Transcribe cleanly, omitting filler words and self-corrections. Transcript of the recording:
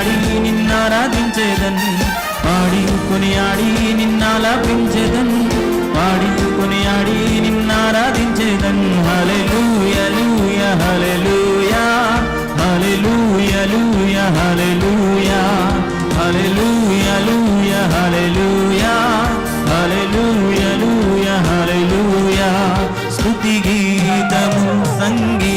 కొనియాడి నిన్నారాధించేదన్, పాడి కొనియాడి నిన్నాలపించేదన్, పాడి కొనియాడి నిన్నారాధించేదన్. హల్లెలూయా లూయా హల్లెలూయా, హల్లెలూయా లూయా హల్లెలూయా, హల్లెలూయా లూయా హల్లెలూయా, హల్లెలూయా లూయా హల్లెలూయా. స్తుతి గీతము సంగీ